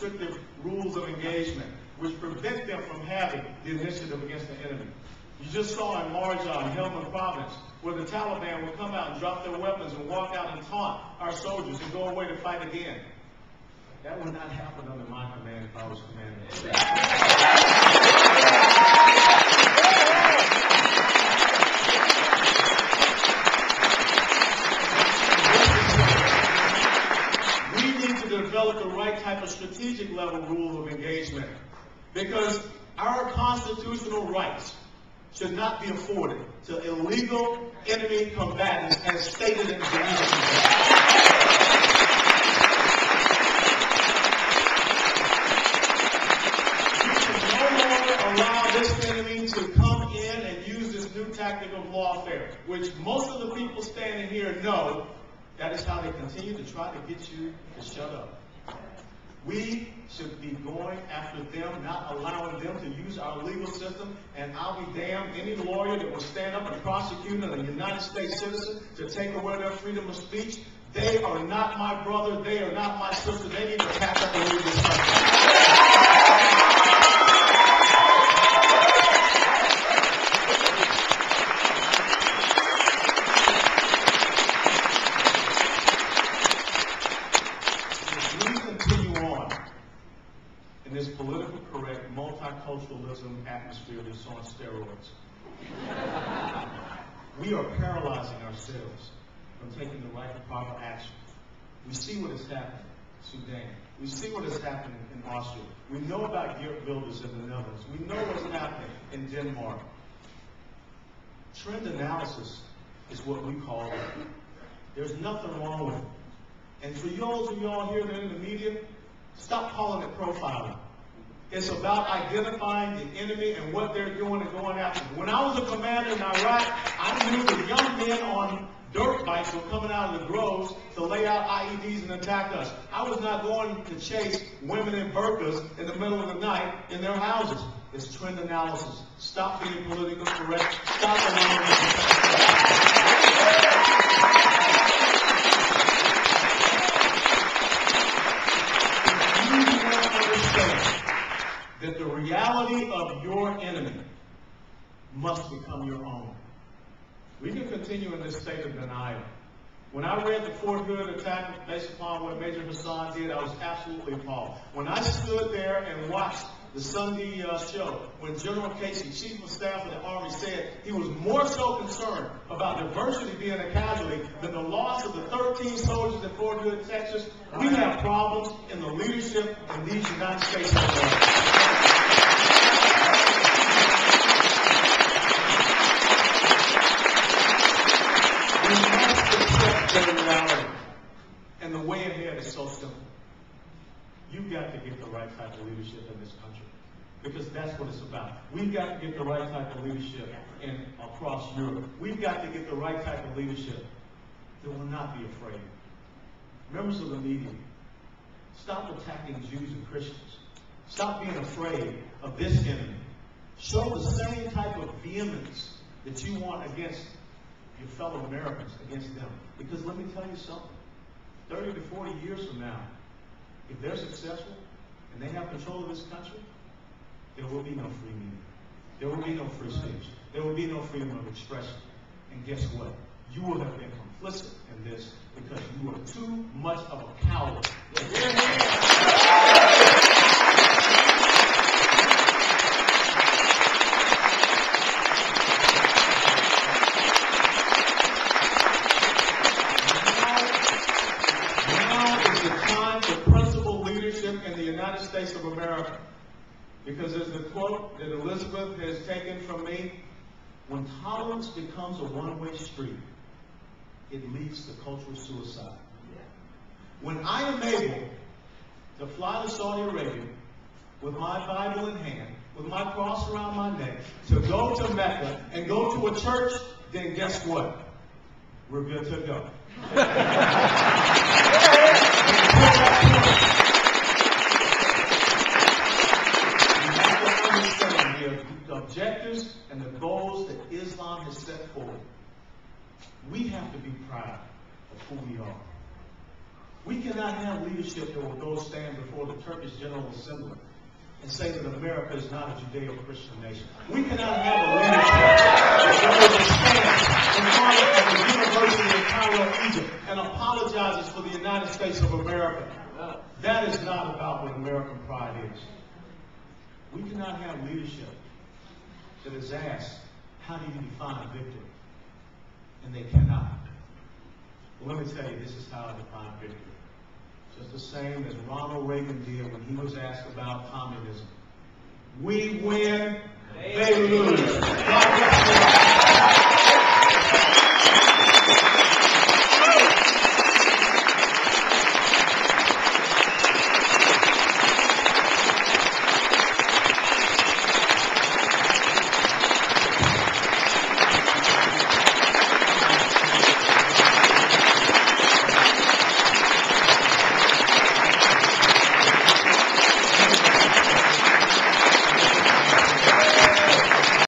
restrictive rules of engagement, which prevent them from having the initiative against the enemy. You just saw in Marjan, Helmand Province, where the Taliban would come out and drop their weapons and walk out and taunt our soldiers and go away to fight again. That would not happen under my command if I was commander. We need to develop the right type of strategic level rule of engagement, because our constitutional rights should not be afforded to illegal enemy combatants as stated in the Geneva Convention. Allow this enemy to come in and use this new tactic of lawfare, which most of the people standing here know that is how they continue to try to get you to shut up. We should be going after them, not allowing them to use our legal system, and I'll be damned any lawyer that will stand up and prosecute a United States citizen to take away their freedom of speech. They are not my brother, they are not my sister, they need to pack up and leave this country. In this politically correct multiculturalism atmosphere that's on steroids, we are paralyzing ourselves from taking the right and proper action. We see what is happening in Sudan. We see what is happening in Austria. We know about geert builders in the Netherlands. We know what's happening in Denmark. Trend analysis is what we call it. There's nothing wrong with it. And for those of y'all here that are in the media, stop calling it profiling. It's about identifying the enemy and what they're doing and going after them. When I was a commander in Iraq, I knew that young men on dirt bikes were coming out of the groves to lay out IEDs and attack us. I was not going to chase women in burqas in the middle of the night in their houses. It's trend analysis. Stop being politically correct. Stop allowing that the reality of your enemy must become your own. We can continue in this state of denial. When I read the Fort Hood attack based upon what Major Hassan did, I was absolutely appalled. When I stood there and watched the Sunday show, when General Casey, Chief of Staff of the Army, said he was more so concerned about diversity being a casualty than the loss of the 13 soldiers in Fort Hood, Texas, we have problems in the leadership in these United States of America. We must accept their reality. And the way ahead is so simple. You've got to get the right type of leadership in this country, because that's what it's about. We've got to get the right type of leadership across Europe. We've got to get the right type of leadership that will not be afraid. Members of the media, stop attacking Jews and Christians. Stop being afraid of this enemy. Show the same type of vehemence that you want against your fellow Americans, against them. Because let me tell you something, 30 to 40 years from now, if they're successful and they have control of this country, there will be no free media. There will be no free speech. There will be no freedom of expression. And guess what? You will have been complicit in this because you are too much of a coward. In the United States of America. Because as the quote that Elizabeth has taken from me, when tolerance becomes a one-way street, it leads to cultural suicide. When I am able to fly to Saudi Arabia with my Bible in hand, with my cross around my neck, to go to Mecca and go to a church, then guess what? We're good to go. The objectives and the goals that Islam has set forward. We have to be proud of who we are. We cannot have leadership that will go stand before the Turkish General Assembly and say that America is not a Judeo-Christian nation. We cannot have a leadership that will stand in front of the University of Cairo, Egypt, and apologizes for the United States of America. That is not about what American pride is. We cannot have leadership that is asked, how do you define victory? And they cannot. Well, let me tell you, this is how I define victory. Just the same as Ronald Reagan did when he was asked about communism. We win, they lose.